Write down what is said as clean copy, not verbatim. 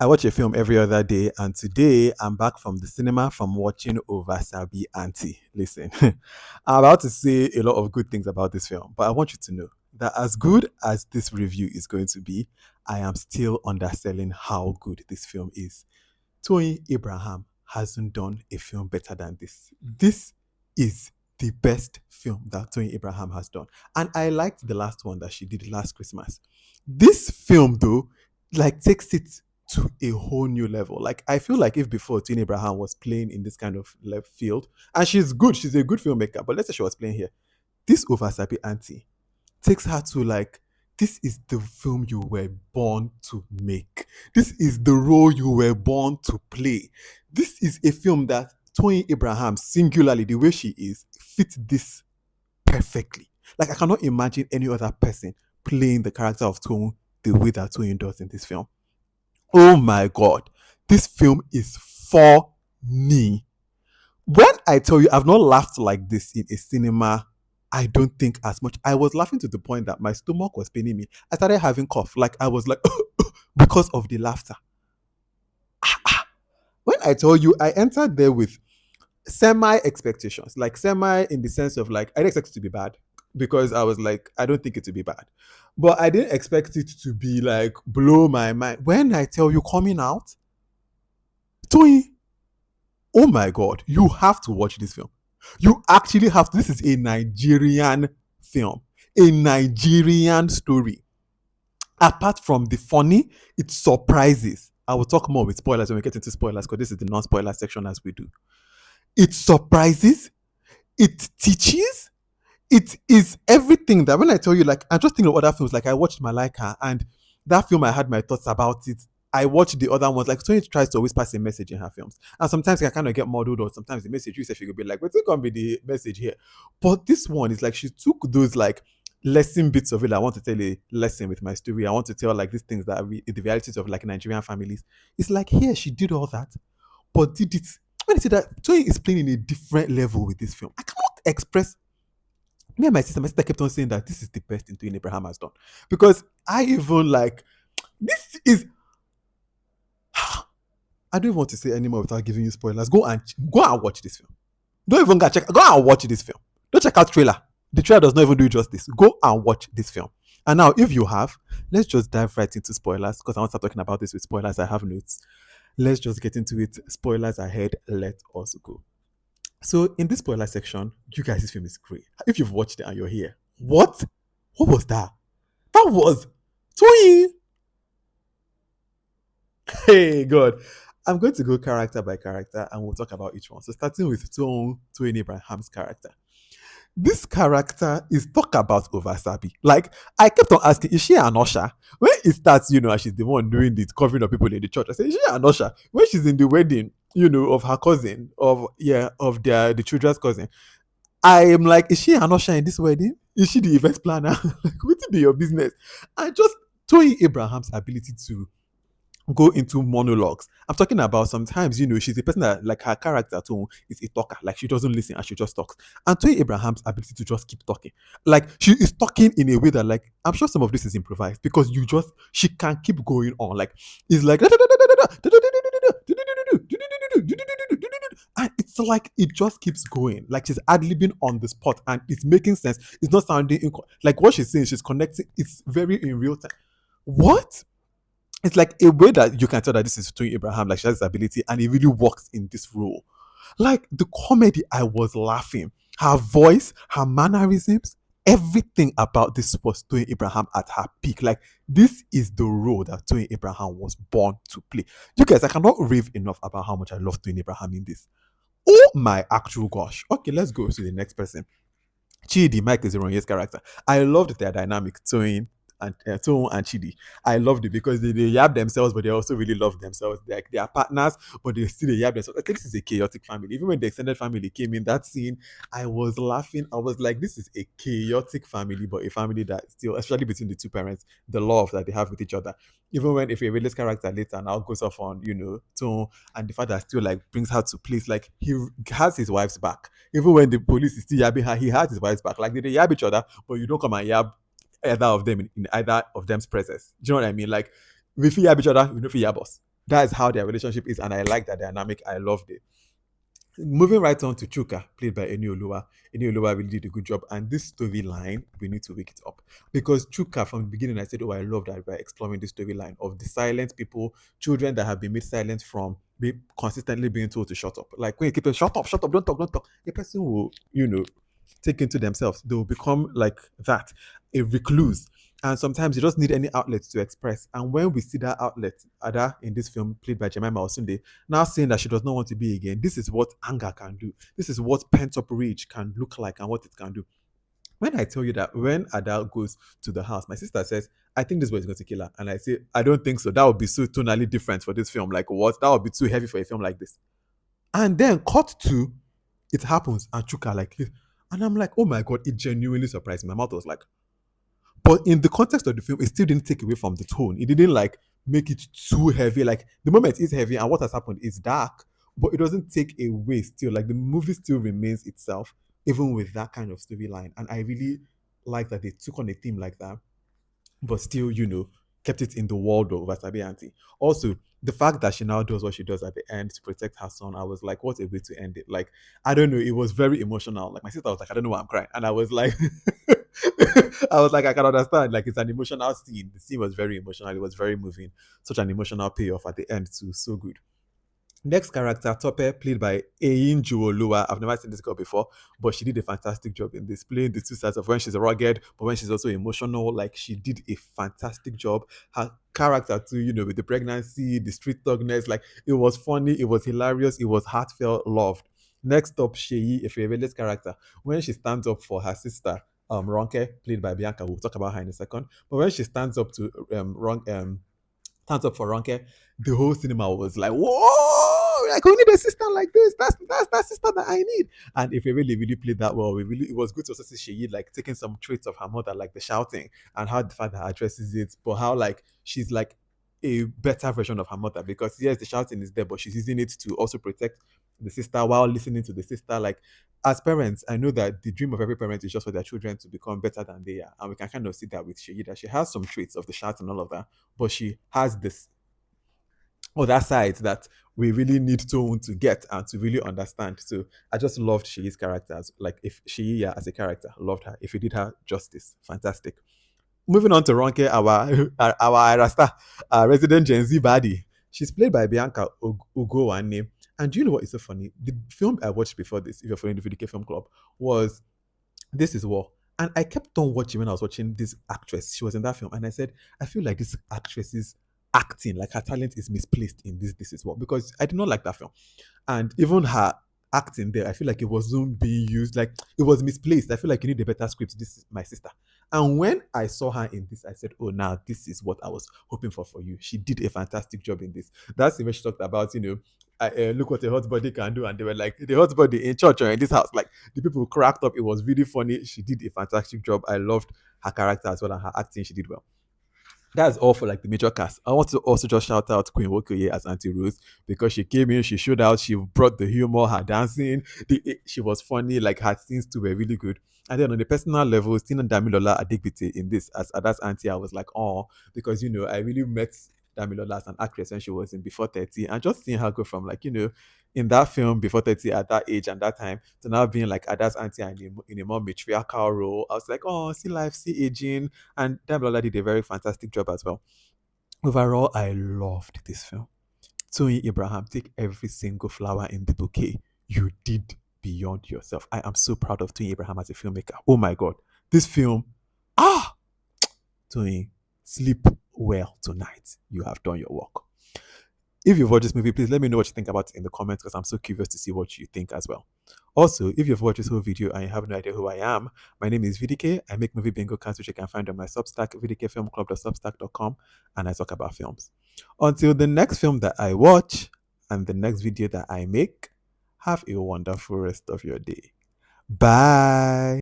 I watch a film every other day, and today I'm back from the cinema from watching OVERSABI Aunty. Listen, I'm about to say a lot of good things about this film, but I want you to know that as good as this review is going to be, I am still underselling how good this film is. Toyin Abraham hasn't done a film better than this. This is the best film that Toyin Abraham has done. And I liked the last one that she did last Christmas. This film, though, like takes it to a whole new level. Like I feel like if before Toyin Abraham was playing in this kind of left field, and she's good, she's a good filmmaker, but let's say she was playing here. This Oversabi Auntie takes her to like this is the film you were born to make. This is the role you were born to play. This is a film that Toyin Abraham, singularly, the way she is, fits this perfectly. Like I cannot imagine any other person playing the character of Toyin the way that Toyin does in this film. Oh my god, this film is funny. When I tell you I've not laughed like this in a cinema, I don't think as much. I was laughing to the point that my stomach was paining me. I started having cough. Like I was like because of the laughter. When I tell you I entered there with semi expectations, like semi in the sense of like I didn't expect it to be bad because I was like, I don't think it to be bad. But I didn't expect it to be like blow my mind. When I tell you coming out, Toy, oh my god, you have to watch this film. You actually have to. This is a Nigerian film, a Nigerian story. Apart from the funny, it surprises. I will talk more with spoilers when we get into spoilers because this is the non-spoiler section as we do. It surprises, it teaches, it is everything that when I tell you, like, I just think of other films, like I watched Malika and that film, I had my thoughts about it. I watched the other ones, like Tony tries to always pass a message in her films. And sometimes I kind of get muddled, or sometimes the message you say she could be like, what's it gonna be the message here? But this one is like she took those like lesson bits of it. I want to tell a lesson with my story. I want to tell like these things that are the realities of like Nigerian families. It's like here she did all that, but did it when I say that Toyin is playing in a different level with this film. I cannot express me and my sister kept on saying that this is the best thing Toyin Abraham has done. Because I even like this is I don't even want to say anymore without giving you spoilers. Go and watch this film. Don't even go and watch this film. Don't check out trailer. The trailer does not even do justice. Go and watch this film. And now, if you have, let's just dive right into spoilers because I want to start talking about this with spoilers. I have notes. Let's just get into it. Spoilers ahead. Let us go. So, in this spoiler section, you guys, this film is great. If you've watched it and you're here, what? What was that? That was Toyin. Hey, God. I'm going to go character by character and we'll talk about each one. So, starting with Toyin Abraham's character. This character is talk about Oversabi. Like, I kept on asking, is she an usher? When it starts, and she's the one doing the covering of people in the church, I say, is she an usher? When she's in the wedding, of her cousin, of the children's cousin, I am like, is she an usher in this wedding? Is she the event planner? Like, what be your business? I just Toyin Abraham's ability to go into monologues. I'm talking about sometimes, she's a person that, like, her character too is a talker. Like, she doesn't listen and she just talks. And Toyin Abraham's ability to just keep talking. Like, she is talking in a way that, like, I'm sure some of this is improvised because she can keep going on. Like, it's like, and it's like it just keeps going. Like, she's ad-libbing on the spot and it's making sense. It's not sounding like what she's saying, she's connecting. It's very in real time. What? It's like a way that you can tell that this is Toyin Abraham, like she has this ability, and it really works in this role. Like the comedy, I was laughing. Her voice, her mannerisms, everything about this was Toyin Abraham at her peak. Like this is the role that Toyin Abraham was born to play. You guys, I cannot rave enough about how much I love Toyin Abraham in this. Oh my actual gosh. Okay, let's go to the next person. Chidi, Mike Ezuruonye's character. I loved their dynamic, Toyin and Chidi. I loved it because they yab themselves, but they also really love themselves. They are partners, but they still yab themselves. I think this is a chaotic family. Even when the extended family came in that scene, I was laughing. I was like, this is a chaotic family, but a family that still, especially between the two parents, the love that they have with each other. Even when if Irele's character later now goes off on, Toyin, and the father still like brings her to place, like he has his wife's back. Even when the police is still yabbing her, he has his wife's back. Like they yab each other, but you don't come and yab either of them in either of them's presence. Do you know what I mean? Like we feel yab each other, we don't feel yab us. That is how their relationship is, and I like that dynamic. I loved it. Moving right on to Chuka, played by Enioluwa. Enioluwa really did a good job. And this storyline, we need to wake it up. Because Chuka, from the beginning, I said, oh, I love that by exploring this storyline of the silent people, children that have been made silent from consistently being told to shut up. Like, when you keep it, shut up, don't talk, don't talk. A person will, take into themselves. They will become like that, a recluse. And sometimes you just need any outlet to express. And when we see that outlet, Ada in this film, played by Jemima Osunde, now saying that she does not want to be again. This is what anger can do. This is what pent up rage can look like and what it can do. When I tell you that when Ada goes to the house, my sister says, I think this boy is going to kill her. And I say, I don't think so. That would be so tonally different for this film. Like, what? That would be too heavy for a film like this. And then cut to it happens and Chuka like, and I'm like, oh my god, it genuinely surprised me. My mouth was like, but in the context of the film, it still didn't take away from the tone. It didn't like make it too heavy. Like the moment is heavy and what has happened is dark, but it doesn't take away still. Like the movie still remains itself, even with that kind of storyline. And I really like that they took on a theme like that but still, kept it in the world of Wasabi Auntie. Also, the fact that she now does what she does at the end to protect her son, I was like, what a way to end it. Like, I don't know, it was very emotional. Like my sister was like, I don't know why I'm crying. And I was like, I was like, I can understand. Like it's an emotional scene. The scene was very emotional. It was very moving. Such an emotional payoff at the end too. So good. Next character, Tope, played by Ezuruonye. I've never seen this girl before, but she did a fantastic job in this, playing the two sides of when she's rugged, but when she's also emotional. Like she did a fantastic job. Her character too, with the pregnancy, the street thugness, like it was funny, it was hilarious, it was heartfelt, loved. Next up, Sheyi, Efe Irele's character, when she stands up for her sister, Ronke, played by Bianca. We'll talk about her in a second. But when she stands up to Thumbs up for Ronke. The whole cinema was like, whoa, like we need a sister like this. That's that sister that I need. And if we really played that well, it was good to also see Sheyi like taking some traits of her mother, like the shouting and how the father addresses it, but how like she's like a better version of her mother because yes, the shouting is there, but she's using it to also protect the sister while listening to the sister. Like as parents, I know that the dream of every parent is just for their children to become better than they are. And we can kind of see that with Sheyi, that she has some traits of the shout and all of that, but she has this other side that we really need to get and to really understand. So I just loved Sheyi's characters. Like if Sheyi, yeah, as a character, loved her. If you did her justice, fantastic. Moving on to Ronke, our Rasta, resident Gen Z baddie. She's played by Bianca Ugowane. And do you know what is so funny? The film I watched before this, if you're following the VDK Film Club, was This Is War. And I kept on watching when I was watching this actress. She was in that film. And I said, I feel like this actress's acting, like her talent is misplaced in This Is War. Because I did not like that film. And even her acting there, I feel like it wasn't being used, like it was misplaced. I feel like you need a better script. This is my sister. And when I saw her in this, I said, oh, now this is what I was hoping for you. She did a fantastic job in this. That's the way she talked about, look what a hot body can do. And they were like, the hot body in church or in this house. Like the people cracked up. It was really funny. She did a fantastic job. I loved her character as well and her acting. She did well. That's all for like the major cast. I want to also just shout out Queen Wokoye as Auntie Rose because she came in, she showed out, she brought the humor, her dancing, she was funny, like her scenes too were really good. And then on the personal level, seeing Damilola Adigbite in this as Ada's auntie, I was like, oh, because I really met Damilola as an actress when she was in Before 30, and just seeing her go from like, in that film Before 30 at that age and that time to now being like Ada's auntie and in a more matriarchal role. I was like, oh, see life, see aging, and Damilola did a very fantastic job as well. Overall, I loved this film. Toyin Abraham, take every single flower in the bouquet. You did beyond yourself. I am so proud of Toyin Abraham as a filmmaker. Oh my god. This film, ah, Toyin, sleep well tonight. You have done your work. If you've watched this movie, please let me know what you think about it in the comments because I'm so curious to see what you think as well. Also, if you've watched this whole video and you have no idea who I am, my name is VDK. I make movie bingo cards which you can find on my Substack, vdkfilmclub.substack.com, and I talk about films. Until the next film that I watch and the next video that I make, have a wonderful rest of your day. Bye.